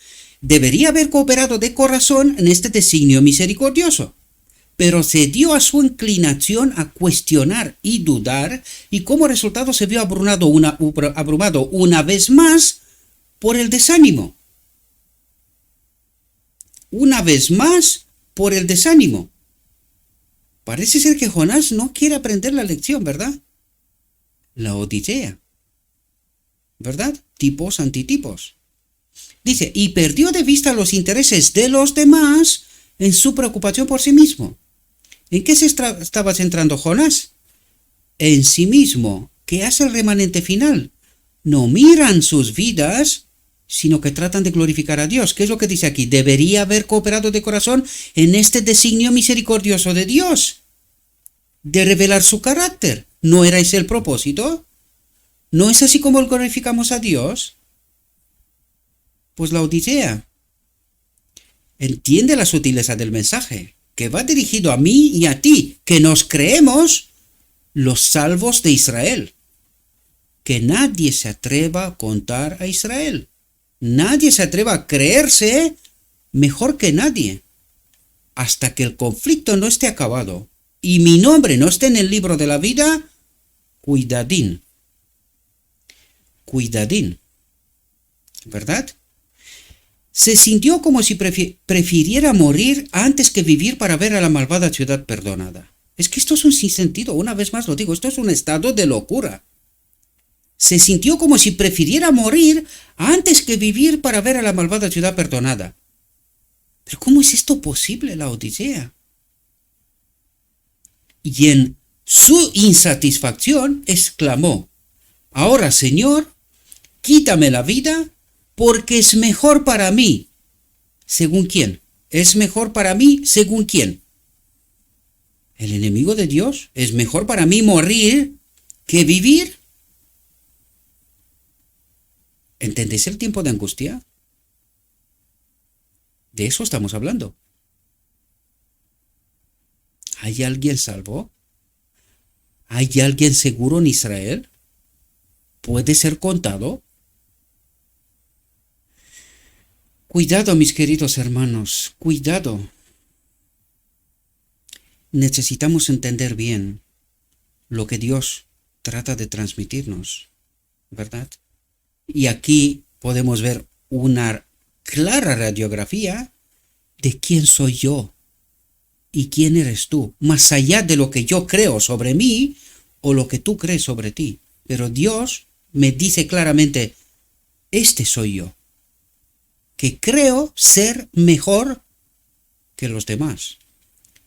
debería haber cooperado de corazón en este designio misericordioso. Pero cedió a su inclinación a cuestionar y dudar, y como resultado se vio abrumado una vez más por el desánimo. Una vez más por el desánimo. Parece ser que Jonás no quiere aprender la lección, ¿verdad? La Odisea, ¿verdad? Tipos, antitipos. Dice, y perdió de vista los intereses de los demás en su preocupación por sí mismo. ¿En qué se estaba centrando Jonás? En sí mismo. ¿Qué hace el remanente final? No miran sus vidas, sino que tratan de glorificar a Dios. ¿Qué es lo que dice aquí? Debería haber cooperado de corazón en este designio misericordioso de Dios, de revelar su carácter. ¿No era ese el propósito? ¿No es así como glorificamos a Dios? Pues la Odisea entiende la sutileza del mensaje, que va dirigido a mí y a ti, que nos creemos los salvos de Israel. Que nadie se atreva a contar a Israel. Nadie se atreva a creerse mejor que nadie. Hasta que el conflicto no esté acabado y mi nombre no esté en el libro de la vida, cuidadín. Cuidadín. ¿Verdad? Se sintió como si prefiriera morir antes que vivir para ver a la malvada ciudad perdonada. Es que esto es un sinsentido, una vez más lo digo, esto es un estado de locura. Se sintió como si prefiriera morir antes que vivir para ver a la malvada ciudad perdonada. ¿Pero cómo es esto posible, la Odisea? Y en su insatisfacción exclamó, ahora, Señor, quítame la vida, porque es mejor para mí. ¿Según quién? ¿Es mejor para mí? ¿Según quién? ¿El enemigo de Dios? ¿Es mejor para mí morir que vivir? ¿Entendéis el tiempo de angustia? De eso estamos hablando. ¿Hay alguien salvo? ¿Hay alguien seguro en Israel? ¿Puede ser contado? Cuidado, mis queridos hermanos, cuidado. Necesitamos entender bien lo que Dios trata de transmitirnos, ¿verdad? Y aquí podemos ver una clara radiografía de quién soy yo y quién eres tú, más allá de lo que yo creo sobre mí o lo que tú crees sobre ti. Pero Dios me dice claramente, este soy yo, que creo ser mejor que los demás.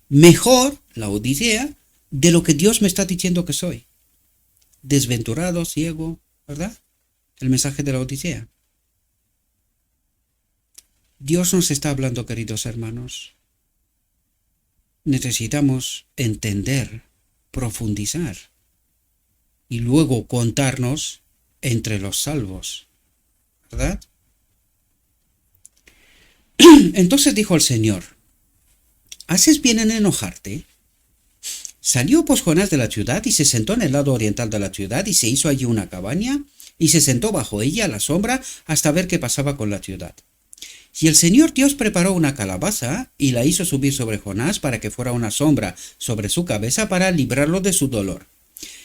Mejor, la Odisea, de lo que Dios me está diciendo que soy. Desventurado, ciego, ¿verdad? El mensaje de la Odisea. Dios nos está hablando, queridos hermanos. necesitamos entender, profundizar y luego contarnos entre los salvos, ¿verdad? Entonces dijo el Señor: ¿haces bien en enojarte? Salió pues Jonás de la ciudad y se sentó en el lado oriental de la ciudad y se hizo allí una cabaña y se sentó bajo ella a la sombra hasta ver qué pasaba con la ciudad. Y el Señor Dios preparó una calabaza y la hizo subir sobre Jonás para que fuera una sombra sobre su cabeza para librarlo de su dolor.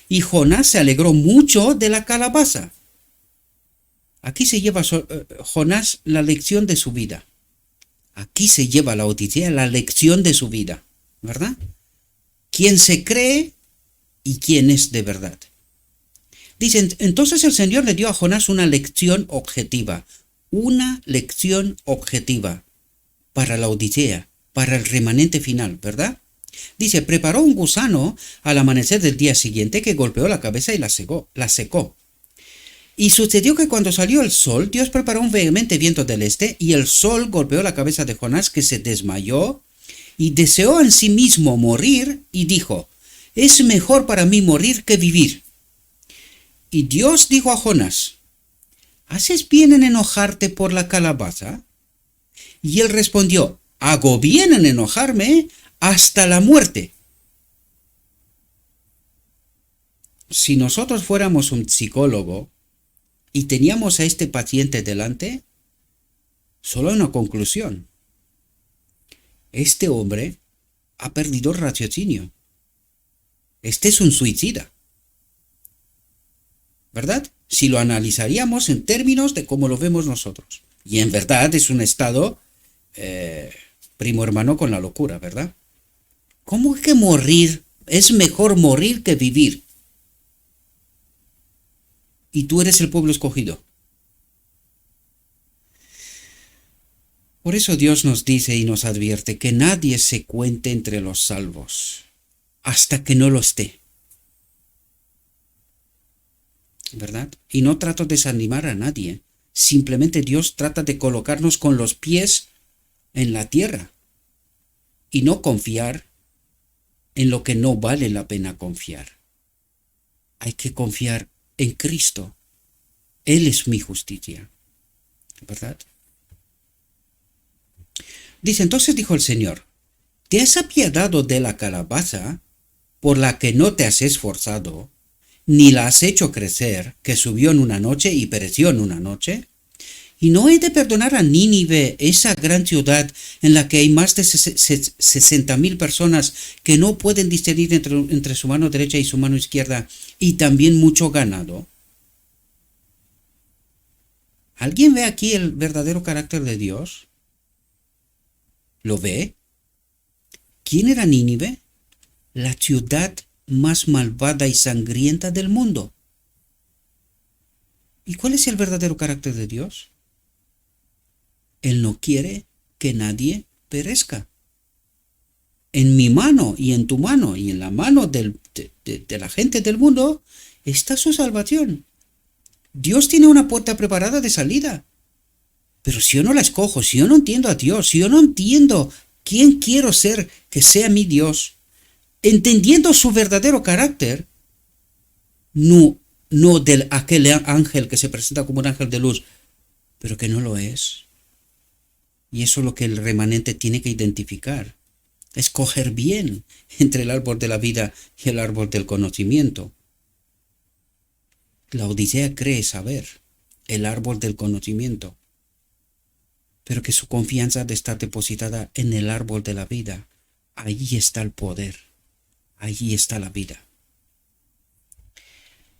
Y Jonás se alegró mucho de la calabaza. Aquí se lleva Jonás la lección de su vida. Aquí se lleva la Odisea la lección de su vida, ¿verdad? ¿Quién se cree y quién es de verdad? Dicen, entonces el Señor le dio a Jonás una lección objetiva para la Odisea, para el remanente final, ¿verdad? Dice, preparó un gusano al amanecer del día siguiente que golpeó la cabeza y la secó. Y sucedió que cuando salió el sol, Dios preparó un vehemente viento del este, y el sol golpeó la cabeza de Jonás, que se desmayó, y deseó en sí mismo morir, y dijo, es mejor para mí morir que vivir. Y Dios dijo a Jonás, ¿haces bien en enojarte por la calabaza? Y él respondió, hago bien en enojarme hasta la muerte. Si nosotros fuéramos un psicólogo y teníamos a este paciente delante, solo una conclusión. Este hombre ha perdido el raciocinio. Este es un suicida. ¿Verdad? Si lo analizaríamos en términos de cómo lo vemos nosotros. Y en verdad es un estado primo hermano con la locura, ¿verdad? ¿Cómo es que morir? Es mejor morir que vivir. Y tú eres el pueblo escogido. Por eso Dios nos dice y nos advierte que nadie se cuente entre los salvos hasta que no lo esté. ¿Verdad? Y no trato de desanimar a nadie. Simplemente Dios trata de colocarnos con los pies en la tierra y no confiar en lo que no vale la pena confiar. Hay que confiar en Cristo. Él es mi justicia. ¿Verdad? Dice, entonces dijo el Señor, ¿te has apiadado de la calabaza por la que no te has esforzado, ni la has hecho crecer, que subió en una noche y pereció en una noche? ¿Y no he de perdonar a Nínive, esa gran ciudad en la que hay más de 60.000 personas que no pueden discernir entre su mano derecha y su mano izquierda, y también mucho ganado? ¿Alguien ve aquí el verdadero carácter de Dios? ¿Lo ve? ¿Quién era Nínive? La ciudad más malvada y sangrienta del mundo. ¿Y cuál es el verdadero carácter de Dios? Él no quiere que nadie perezca. En mi mano y en tu mano y en la mano de la gente del mundo está su salvación. Dios tiene una puerta preparada de salida. Pero si yo no la escojo, si yo no entiendo a Dios, si yo no entiendo quién quiero ser que sea mi Dios, entendiendo su verdadero carácter, no de aquel ángel que se presenta como un ángel de luz, pero que no lo es. Y eso es lo que el remanente tiene que identificar. Escoger bien entre el árbol de la vida y el árbol del conocimiento. La Odisea cree saber el árbol del conocimiento, pero que su confianza ha de estar depositada en el árbol de la vida. Allí está el poder, allí está la vida.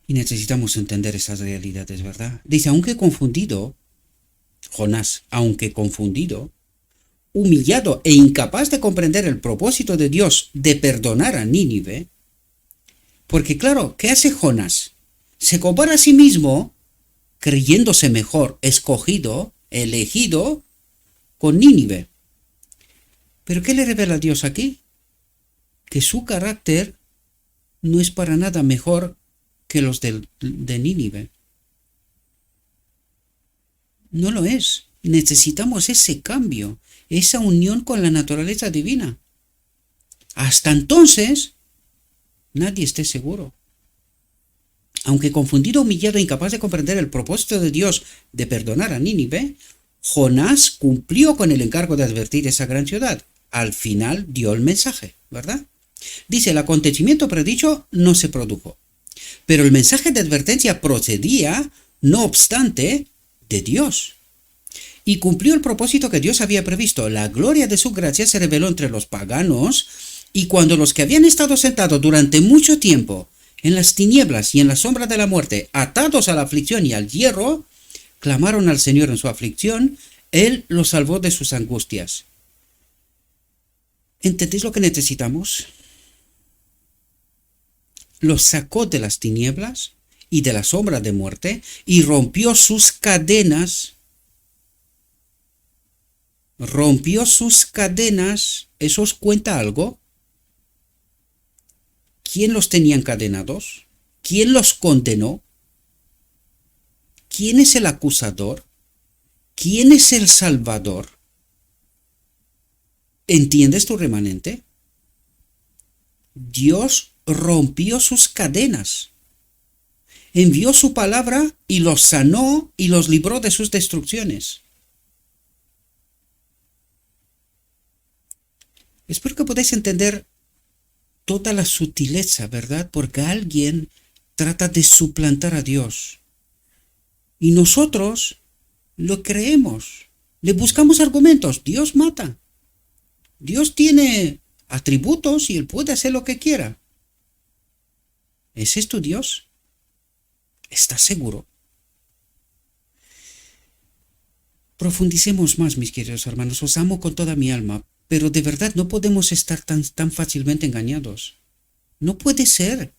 Y necesitamos entender esas realidades, ¿verdad? Dice, aunque confundido, Jonás, aunque confundido, humillado e incapaz de comprender el propósito de Dios de perdonar a Nínive, porque claro, ¿qué hace Jonás? Se compara a sí mismo, creyéndose mejor, escogido, elegido, con Nínive. ¿Pero qué le revela Dios aquí? Que su carácter no es para nada mejor que los de Nínive. No lo es. Necesitamos ese cambio, esa unión con la naturaleza divina. Hasta entonces, nadie esté seguro. Aunque confundido, humillado e incapaz de comprender el propósito de Dios de perdonar a Nínive, Jonás cumplió con el encargo de advertir esa gran ciudad. Al final dio el mensaje, ¿verdad? Dice, el acontecimiento predicho no se produjo, pero el mensaje de advertencia procedía, no obstante, de Dios. Y cumplió el propósito que Dios había previsto. La gloria de su gracia se reveló entre los paganos, y cuando los que habían estado sentados durante mucho tiempo en las tinieblas y en la sombra de la muerte, atados a la aflicción y al hierro, clamaron al Señor en su aflicción, Él los salvó de sus angustias. ¿Entendéis lo que necesitamos? Los sacó de las tinieblas y de la sombra de muerte y rompió sus cadenas. Rompió sus cadenas. ¿Eso os cuenta algo? ¿Quién los tenía encadenados? ¿Quién los condenó? ¿Quién es el acusador? ¿Quién es el salvador? ¿Entiendes tu remanente? Dios rompió sus cadenas. Envió su palabra y los sanó y los libró de sus destrucciones. Espero que podáis entender toda la sutileza, ¿verdad? Porque alguien trata de suplantar a Dios. Y nosotros lo creemos. Le buscamos argumentos. Dios mata. Dios tiene atributos y Él puede hacer lo que quiera. ¿Ese es tu Dios? ¿Estás seguro? Profundicemos más, mis queridos hermanos. Os amo con toda mi alma. Pero de verdad no podemos estar tan fácilmente engañados. No puede ser.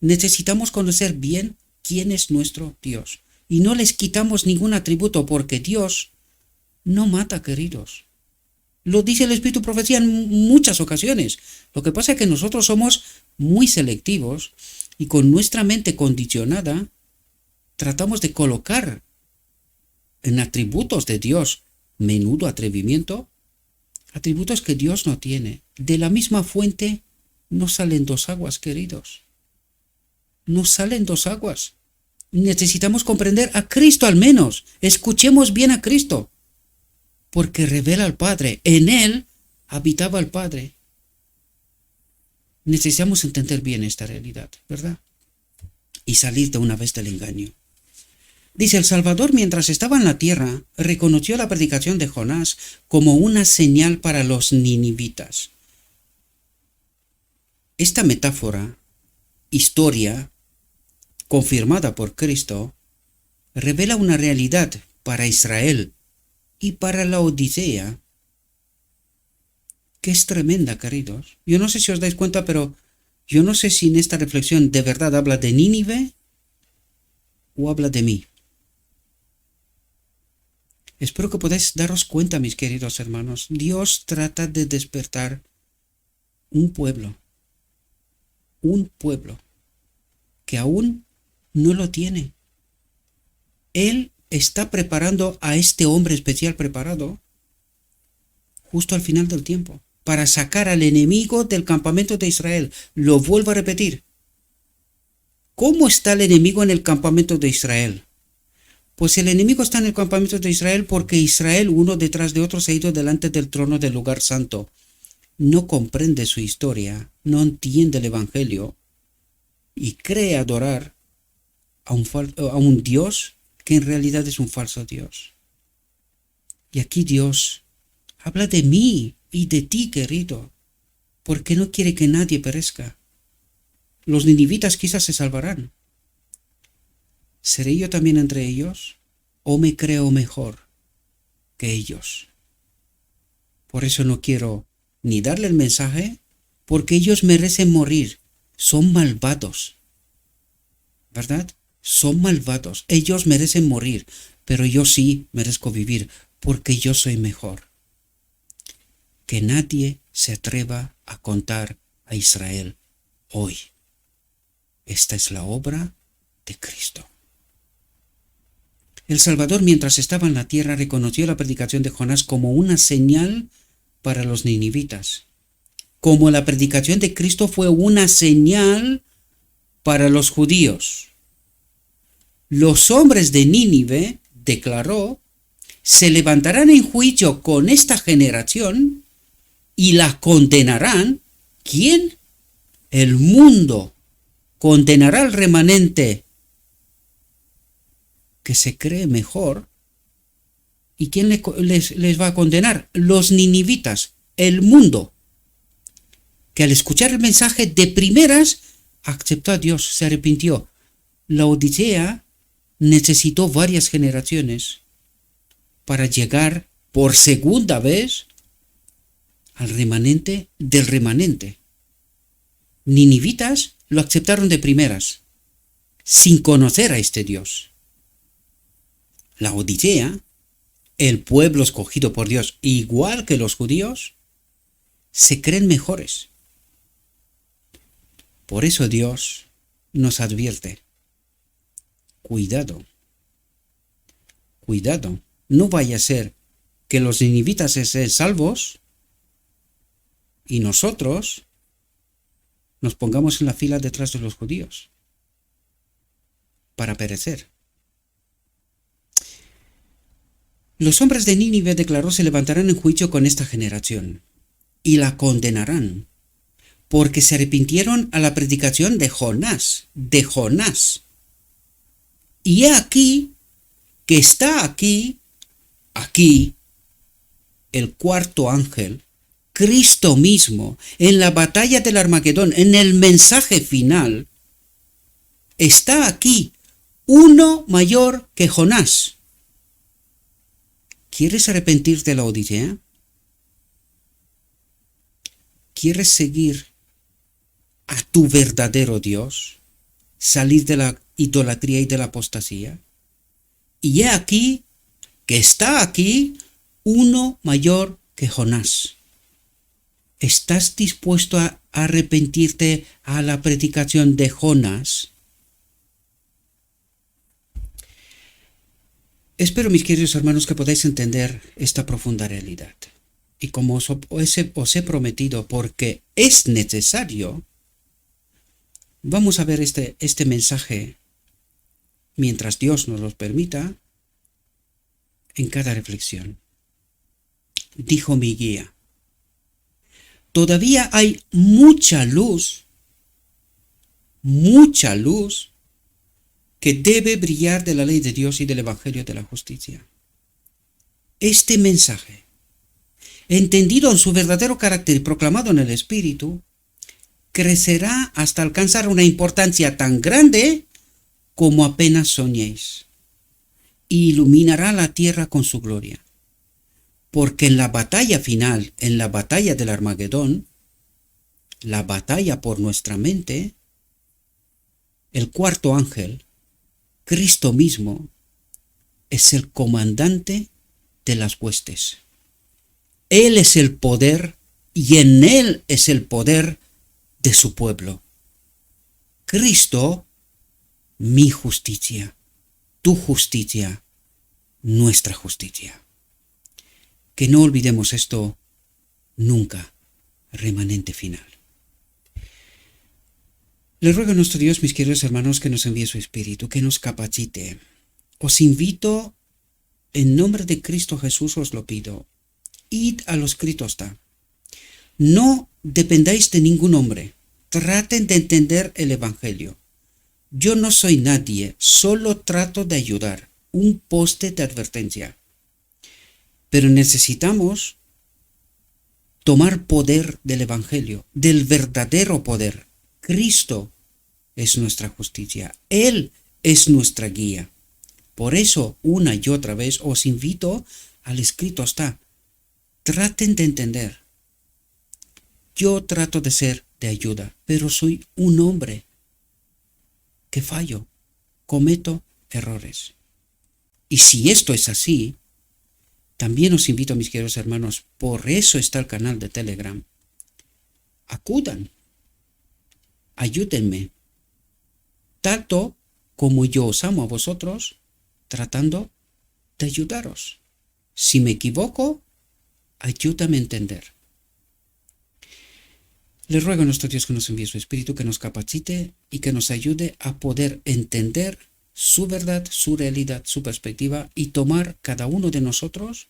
Necesitamos conocer bien quién es nuestro Dios. Y no les quitamos ningún atributo porque Dios no mata, queridos. Lo dice el Espíritu Profecía en muchas ocasiones. Lo que pasa es que nosotros somos muy selectivos y con nuestra mente condicionada tratamos de colocar en atributos de Dios menudo atrevimiento, atributos que Dios no tiene. De la misma fuente no salen dos aguas, queridos. No salen dos aguas. Necesitamos comprender a Cristo al menos. Escuchemos bien a Cristo. Porque revela al Padre. En Él habitaba el Padre. Necesitamos entender bien esta realidad, ¿verdad? Y salir de una vez del engaño. Dice, el Salvador, mientras estaba en la tierra, reconoció la predicación de Jonás como una señal para los ninivitas. Esta metáfora, historia, confirmada por Cristo, revela una realidad para Israel y para la Odisea, que es tremenda, queridos. Yo no sé si os dais cuenta, pero yo no sé si en esta reflexión de verdad habla de Nínive o habla de mí. Espero que podáis daros cuenta, mis queridos hermanos. Dios trata de despertar un pueblo que aún no lo tiene. Él está preparando a este hombre especial preparado justo al final del tiempo para sacar al enemigo del campamento de Israel. Lo vuelvo a repetir. ¿Cómo está el enemigo en el campamento de Israel? Pues el enemigo está en el campamento de Israel porque Israel, uno detrás de otro, se ha ido delante del trono del lugar santo. No comprende su historia, no entiende el Evangelio y cree adorar a un Dios que en realidad es un falso Dios. Y aquí Dios habla de mí y de ti, querido, porque no quiere que nadie perezca. Los ninivitas quizás se salvarán. ¿Seré yo también entre ellos o me creo mejor que ellos? Por eso no quiero ni darle el mensaje, porque ellos merecen morir. Son malvados, ¿verdad? Son malvados. Ellos merecen morir, pero yo sí merezco vivir, porque yo soy mejor. Que nadie se atreva a contar a Israel hoy. Esta es la obra de Cristo. El Salvador, mientras estaba en la tierra, reconoció la predicación de Jonás como una señal para los ninivitas. como la predicación de Cristo fue una señal para los judíos. Los hombres de Nínive, declaró, se levantarán en juicio con esta generación y la condenarán. ¿Quién? El mundo condenará al remanente que se cree mejor. ¿Y quién les va a condenar? Los ninivitas, el mundo, que al escuchar el mensaje de primeras aceptó a Dios, se arrepintió. La Odisea necesitó varias generaciones para llegar por segunda vez al remanente del remanente. Ninivitas lo aceptaron de primeras, sin conocer a este Dios. La Odisea, el pueblo escogido por Dios, igual que los judíos, se creen mejores. Por eso Dios nos advierte: cuidado, cuidado, no vaya a ser que los ninivitas sean salvos y nosotros nos pongamos en la fila detrás de los judíos para perecer. Los hombres de Nínive, declaró, se levantarán en juicio con esta generación y la condenarán, porque se arrepintieron a la predicación de Jonás. Y he aquí que está aquí, el cuarto ángel, Cristo mismo, en la batalla del Armagedón, en el mensaje final, está aquí, uno mayor que Jonás. ¿Quieres arrepentirte de la Odisea? ¿Quieres seguir a tu verdadero Dios? ¿Salir de la idolatría y de la apostasía? Y he aquí que está aquí uno mayor que Jonás. ¿Estás dispuesto a arrepentirte a la predicación de Jonás? Espero, mis queridos hermanos, que podáis entender esta profunda realidad. Y como os he prometido, porque es necesario, vamos a ver este mensaje, mientras Dios nos lo permita, en cada reflexión. Dijo mi guía: todavía hay mucha luz que debe brillar de la ley de Dios y del Evangelio de la justicia. Este mensaje, entendido en su verdadero carácter y proclamado en el Espíritu, crecerá hasta alcanzar una importancia tan grande como apenas soñéis, y iluminará la tierra con su gloria. Porque en la batalla final, en la batalla del Armagedón, la batalla por nuestra mente, el cuarto ángel, Cristo mismo, es el comandante de las huestes. Él es el poder y en Él es el poder de su pueblo. Cristo, mi justicia, tu justicia, nuestra justicia. Que no olvidemos esto nunca, remanente final. Le ruego a nuestro Dios, mis queridos hermanos, que nos envíe su Espíritu, que nos capacite. Os invito, en nombre de Cristo Jesús os lo pido, id a lo escrito está. No dependáis de ningún hombre, traten de entender el Evangelio. Yo no soy nadie, solo trato de ayudar, un poste de advertencia. Pero necesitamos tomar poder del Evangelio, del verdadero poder. Cristo es nuestra justicia, Él es nuestra guía. Por eso, una y otra vez, os invito al escrito está. Traten de entender. Yo trato de ser de ayuda, pero soy un hombre que fallo, cometo errores. Y si esto es así, también os invito, mis queridos hermanos, por eso está el canal de Telegram. Acudan, ayúdenme, tanto como yo os amo a vosotros, tratando de ayudaros. Si me equivoco, ayúdame a entender. Le ruego a nuestro Dios que nos envíe su Espíritu, que nos capacite y que nos ayude a poder entender su verdad, su realidad, su perspectiva y tomar cada uno de nosotros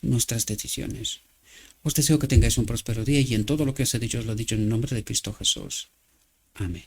nuestras decisiones. Os deseo que tengáis un próspero día y en todo lo que os he dicho os lo he dicho en el nombre de Cristo Jesús. Amén.